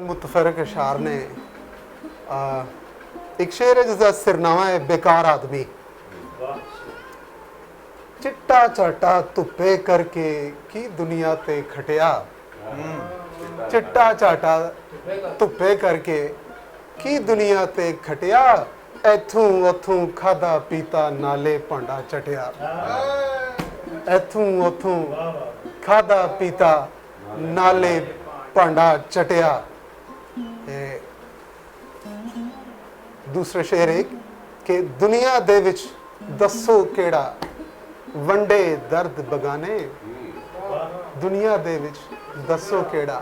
मुतफरक अशार ने एक शेर है जिसका सिरनामा है बेकार आदमी। चिट्टा चाटा धुप्पे करके की दुनिया ते खटिया, चिट्टा चाटा धुप्पे करके की दुनिया ते खटिया, इथों उथों खादा पीता नाले भांडा चटिया, इथों उथों खादा पीता नाले भांडा चटिया। दूसरा शेर है कि दुनिया दे विच दसो केड़ा वंडे दर्द बगाने, दुनिया दे विच दसो केड़ा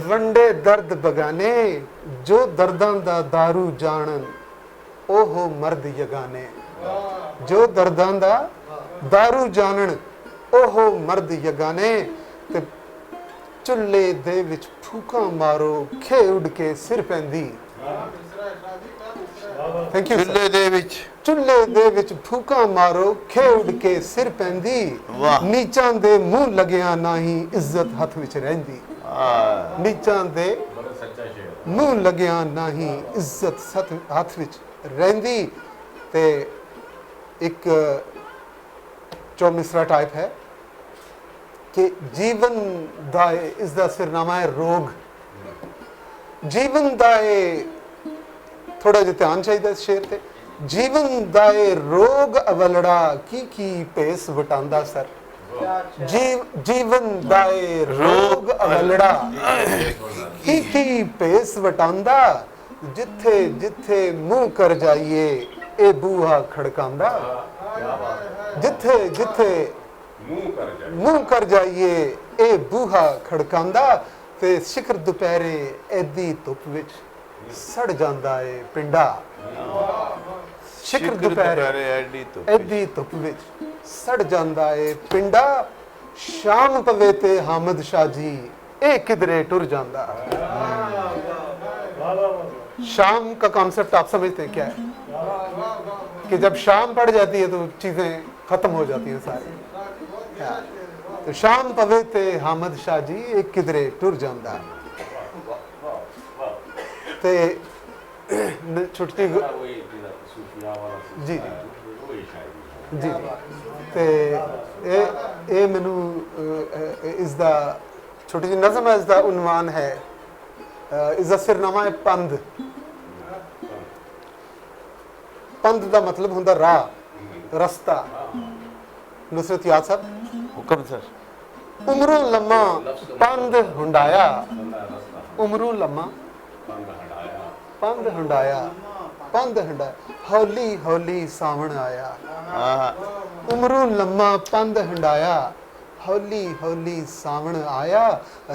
वंडे दर्द बगाने, जो दर्दां दा दारू जानन ओहो मर्द यगाने, जो दर्दां दा दारू जानन ओहो मर्द यगाने। ते चुल्ले दे विच फूका मारो खे उड़ के सिर पैंदी, थैंक यू। चुल्ले दे विच चुल्ले दे विच फूका मारो खे उड़ के सिर पैंदी, नीचां दे मुंह लगिया नाही इज्जत हथ विच रहिंदी, नीचां दे मुंह लगिया नाही इज्जत हथ विच रहिंदी। ते एक चौमिसरा टाइप है कि जीवन दा इसका सिरनामा है रोग। जीवन दा थोड़ा जिहा ध्यान चाहिए इस शेर ते। जीवन दा रोग अवलड़ा की भेस वटांदा सर, जीवन दा रोग अवलड़ा की भेस वटांदा, जिथे जिथे मुंह कर जाइए ए बूहा खड़कांदा, जिथे जिथे मुंह कर जाइए ए बूहा खड़कांदा। ते शिखर दुपहरे एदी धुप विच सड़ जांदा है पिंडा, शिखर दुपहरे एदी धुप विच सड़ जांदा है पिंडा, शाम पवे ते हामिद शाह जी ए किधरे टुर जांदा। शाम का कॉन्सेप्ट आप समझते हैं क्या है कि जब शाम पड़ जाती है तो चीजें खत्म हो जाती हैं सारी। तो शाम पवे ते हामिद शाह जी एक किधरे टुर जांदा। ते छुट्टी जी जी ते ए मैनू इसका छोटी जी नज़म है, इसका उन्वान है, इसका सिरनामा है पंध। पंध का मतलब होंदा राह, रस्ता। नुसरत याद साहब हुक्म सर। उमरों लम्मा पंध हुंडाया, उमरों लम्मा पंध हुंडाया, पंध हुंडाया, हौली हौली सावण आया, उमरों लम्मा पंध हुंडाया, हौली हौली सावण आया,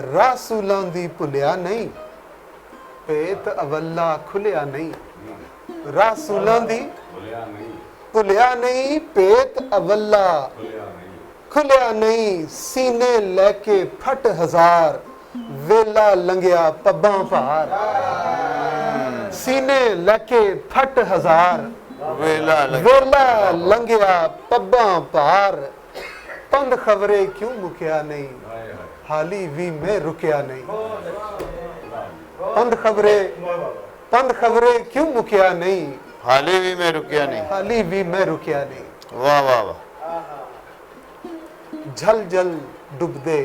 रासूलां दी भुलिया नहीं भेत अवल्ला खुलिया नहीं, रासूलां दी भुलिया नहीं भेत अवल्ला खुलिया नहीं, सीने लेके फट हजार वेला लंघिया पब्बां भार, सीने लेके फट हजार वेला लंघिया पब्बां भार, पंध खबरे क्यों मुकिया नहीं हाली भी मैं रुकिया नहीं, पंध खबरे क्यों मुकिया नहीं हाली भी मैं रुकिया नहीं, हाली भी मैं रुकिया नहीं। वाह वाह वाह। झल जल डुबदे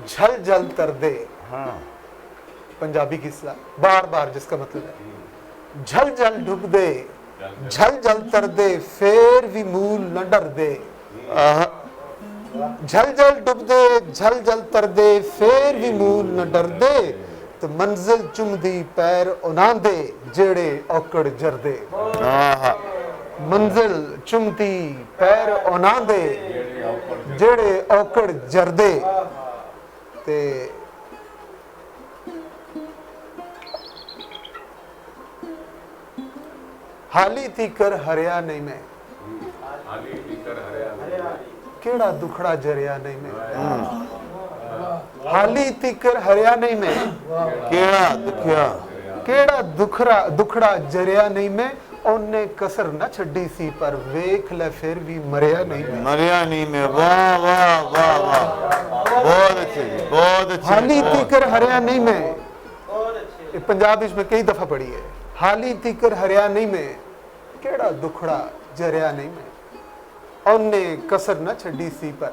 झल जल तरदे, हाँ पंजाबी किस्सा बार बार जिसका मतलब है झल जल डुबदे झल जल तरदे फेर भी मूल न डरदे, झल जल डुबदे झल जल तरदे फेर भी मूल न डरदे, तो मंजिल चुमदी पैर उन्हां दे जेड़े औकड़ जरदे, मंजिल चुमदी पैर उन्हां दे जेड़े औकड़ जरदे। ते हाली तीकर हरिया नहीं मैं, ਕਿਹੜਾ ਦੁਖੜਾ ਜਰਿਆ ਨਹੀਂ ਮੈਂ ਹਾਲੀ ਤੀਕਰ ਹਰਿਆ ਨਹੀਂ ਮੈਂ ਕਿਹੜਾ ਦੁਖਿਆ ਕਿਹੜਾ ਦੁਖੜਾ ਜਰਿਆ ਨਹੀਂ ਮੈਂ ਉਹਨੇ ਕਸਰ ਨਾ ਛੱਡੀ ਸੀ ਪਰ ਵੇਖ ਲੈ ਫਿਰ ਵੀ ਮਰਿਆ ਨਹੀਂ ਮੈਂ ਮਰਿਆ ਨਹੀਂ ਮੈਂ ਵਾਹ ਵਾਹ ਵਾਹ ਵਾਹ ਬਹੁਤ ਅੱਛੇ ਜੀ ਬਹੁਤ ਅੱਛੇ ਹਾਲੀ ਬਹੁਤ। ਤੀਕਰ ਹਰਿਆ ਨਹੀਂ ਮੈਂ ਇਹ ਪੰਜਾਬ ਵਿੱਚ ਮੈਂ ਕਈ ਦਫਾ ਪੜ੍ਹੀ ਹੈ ਹਾਲੀ ਤੀਕਰ ਹਰਿਆ ਨਹੀਂ ਮੈਂ ਕਿਹੜਾ ਦੁਖੜਾ ਜਰਿਆ ਨਹੀਂ ਮੈਂ ਉਹਨੇ ਕਸਰ ਨਾ ਛੱਡੀ ਸੀ ਪਰ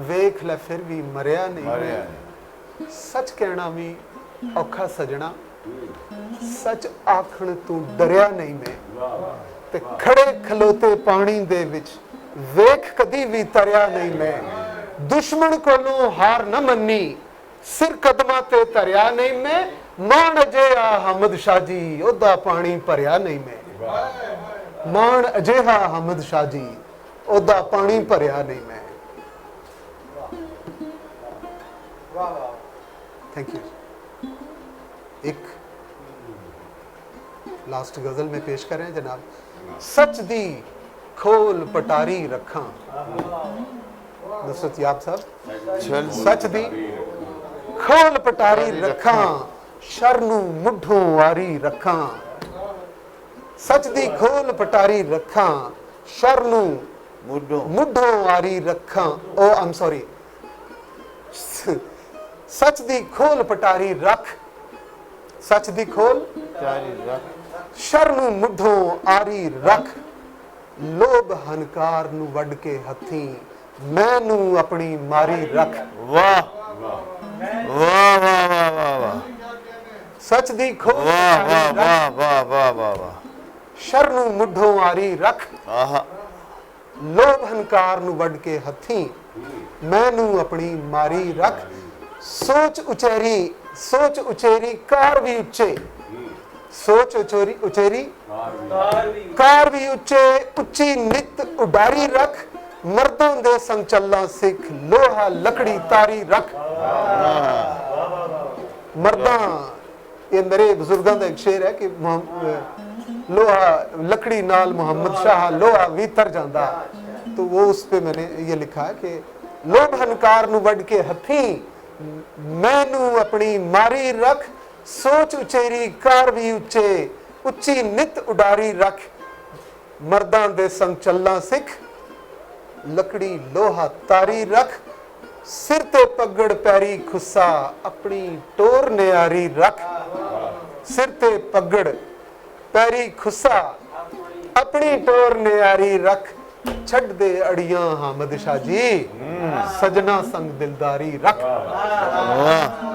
ਵੇਖ ਲੈ ਫਿਰ ਵੀ ਮਰਿਆ ਨਹੀਂ ਮਰਿਆ ਮੈਂ ਸੱਚ ਕਹਿਣਾ ਵੀ ਔਖਾ ਸਜਣਾ ਸੱਚ ਆਖਣ ਤੂੰ ਡਰਿਆ ਨਹੀਂ ਮੈਂ ਤੇ ਖੜੇ ਖਲੋਤੇ ਪਾਣੀ ਦੇ ਵਿੱਚ ਵੇਖ ਕਦੀ ਵੀ ਤਰਿਆ ਨਹੀਂ ਮੈਂ ਦੁਸ਼ਮਣ ਕੋਲੋਂ ਹਾਰ ਨਾ ਮੰਨੀ ਸਿਰ ਕਦਮਾਂ ਤੇ ਤਰਿਆ ਨਹੀਂ ਮੈਂ ਮਾਣ ਅਜਿਹਾ ਹਮਦ ਸ਼ਾਹ ਜੀ ਉਹਦਾ ਪਾਣੀ ਭਰਿਆ ਨਹੀਂ ਮੈਂ ਮਾਣ ਅਜਿਹਾ ਹਮਦ ਸ਼ਾਹ ਜੀ ਉਹਦਾ ਪਾਣੀ ਭਰਿਆ ਨਹੀਂ ਮੈਂ थैंक यू एक लास्ट गजल में पेश करें जनाब सच दी खोल पटारी रखा नुसरत याब साहब चल सच दी खोल पटारी रखा शर नू मुढों वारी रखा सच दी खोल पटारी रखा शर नू ਮੁੱਢੋਂ मुढों वारी रखा ओ आई एम सॉरी सच दी खोल पटारी रख सच दी खोल ਚਾਰੀ ਰੱਖ शर नू मुढों आरी रख लोभ हनकार नू वड के हथी मैनू अपनी मारी रख ਵਾਹ ਵਾਹ ਵਾਹ ਵਾਹ ਵਾਹ ਵਾਹ सच दी खोल ਵਾਹ पटारी ਵਾਹ रख ਵਾਹ ਵਾਹ ਵਾਹ ਵਾਹ शर नू मुढों आरी रख ਆਹਾ लोभ हनकार नू वड के हथी मैनू अपनी मारी रख सोच उचेरी कार भी उच्चे सोच उचेरी कार भी उच्चे उच्ची नित उडारी रख मर्दों दे संग चलना सिख लोहा लकड़ी तारी रख मर्दा ये मेरे बुजुर्गों का एक शेर है कि लोहा लकड़ी नाल मोहम्मद शाह लोहा भी तर जाता तो वो उस पे मैंने ये लिखा है कि लोभ हनकार नू वड के हथी मैनू अपनी मारी रख सोच उचेरी कार भी उच्चे उच्ची नित उडारी रख मर्दां दे संग चलना सिख लकड़ी लोहा तारी रख सिर ते पगड़ पैरी खुस्सा अपनी टोर न्यारी रख सिर ते पगड़ पैरी खुस्सा अपनी टोर न्यारी रख छड़ दे अड़ियां हामद शाह जी सजना संग दिलदारी रख ਵਾਹ